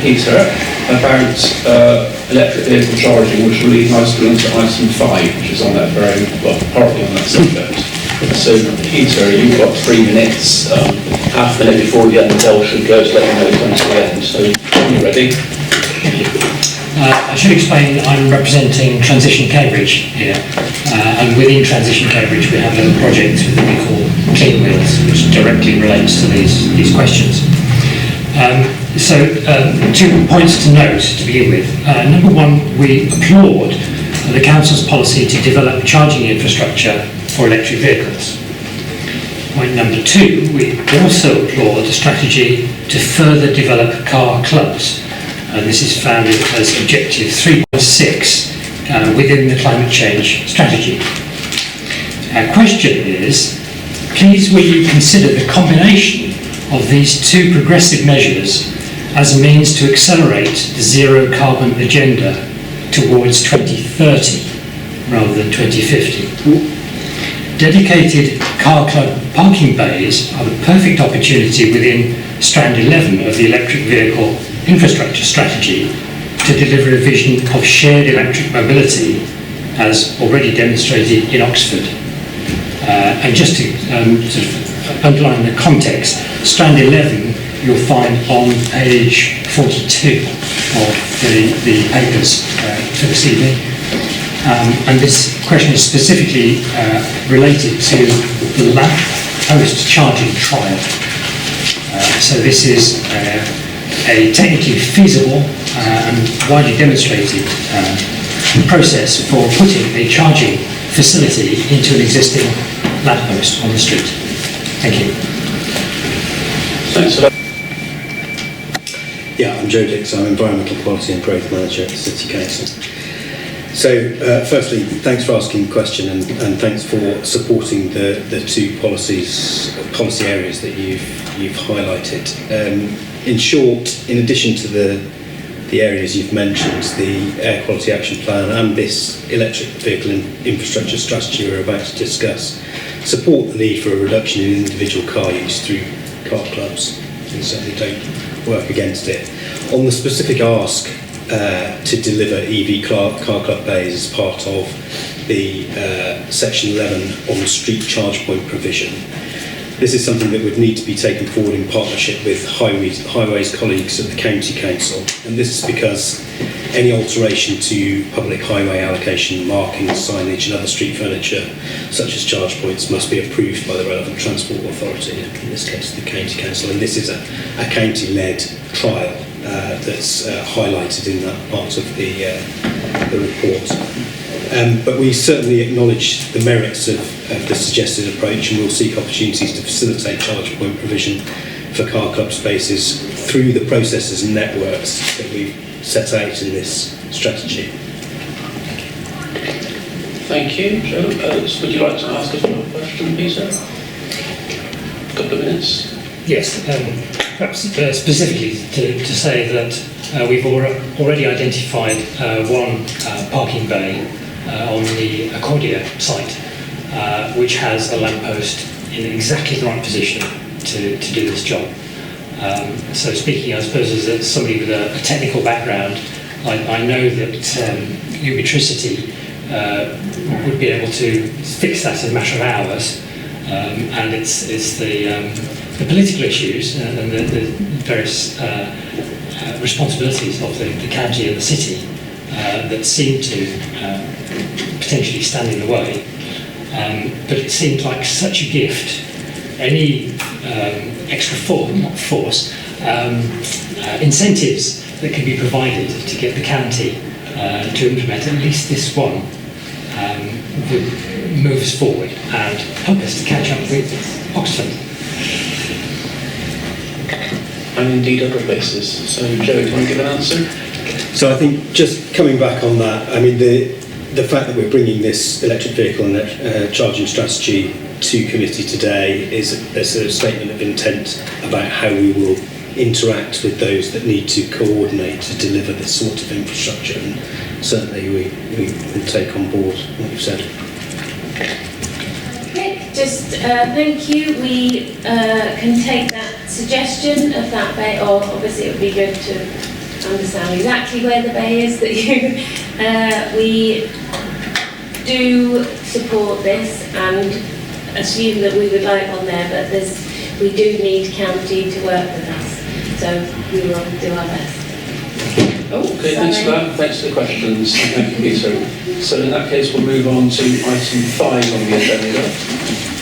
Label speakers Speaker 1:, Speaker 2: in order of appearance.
Speaker 1: Peter, about electric vehicle charging, which will lead nicely into item 5, which is on that very, well, partly on that subject. So, Peter, you've got 3 minutes, half a minute before the end bell should go to let you know it comes to the end. So, are you ready?
Speaker 2: I should explain I'm representing Transition Cambridge here, and within Transition Cambridge we have a project that we call Clean Wheels, which directly relates to these questions. So 2 points to note to begin with. Number one, we applaud the Council's policy to develop charging infrastructure for electric vehicles. Point number 2, we also applaud the strategy to further develop car clubs. And this is found as objective 3.6 within the climate change strategy. Our question is, please will you consider the combination of these 2 progressive measures as a means to accelerate the zero carbon agenda towards 2030 rather than 2050. Dedicated car club parking bays are the perfect opportunity within Strand 11 of the electric vehicle infrastructure strategy to deliver a vision of shared electric mobility as already demonstrated in Oxford. And just to sort of underline the context, Strand 11 you'll find on page 42 of the papers for this evening. And this question is specifically related to the lamp post charging trial. So this is a technically feasible and widely demonstrated process for putting a charging facility into an existing lamppost on the street. Thank you.
Speaker 1: Thanks for that.
Speaker 3: Yeah, I'm Joe Dix, I'm Environmental Quality and Growth Manager at the City Council. So, firstly, thanks for asking the question and thanks for supporting the 2 policy areas that you've highlighted. In short, in addition to the areas you've mentioned, the Air Quality Action Plan and this electric vehicle infrastructure strategy we're about to discuss, support the need for a reduction in individual car use through car clubs. We certainly don't work against it. On the specific ask to deliver EV car club bays as part of the Section 11 on street charge point provision, this is something that would need to be taken forward in partnership with highways colleagues at the County Council, and this is because any alteration to public highway allocation, markings, signage and other street furniture such as charge points must be approved by the relevant transport authority, in this case the County Council, and this is a county-led trial that's highlighted in that part of the report. But we certainly acknowledge the merits of the suggested approach, and we'll seek opportunities to facilitate charge point provision for car club spaces through the processes and networks that we've set out in this strategy.
Speaker 1: Thank you, Joe. Would you like to ask a follow-up question, Peter? A couple of minutes.
Speaker 2: Yes, perhaps specifically to say that we've already identified 1 parking bay on the Accordia site, which has a lamppost in exactly the right position to do this job. So speaking, I suppose, as somebody with a technical background, I know that Ubitricity would be able to fix that in a matter of hours, and it's the political issues and the various responsibilities of the county and the city that seem to potentially stand in the way. But it seemed like such a gift. Any extra incentives that can be provided to get the county to implement at least this one would move us forward and help us to catch up with Oxford.
Speaker 1: And indeed other places. So, Joe, do you want to give an answer?
Speaker 3: So I think just coming back on that, I mean the fact that we're bringing this electric vehicle and charging strategy to committee today is a sort of statement of intent about how we will interact with those that need to coordinate to deliver this sort of infrastructure, and certainly we will take on board what you've said.
Speaker 4: Okay, just thank you. We can take that suggestion of that bay, or obviously it would be good to understand exactly where the bay is that you. We do support this and assume that we would like on there, but we do need county to work with us, so we will do our best.
Speaker 1: Okay, thanks for that. Thanks for the questions. Thank you, Peter. So in that case, we'll move on to item 5 on the agenda.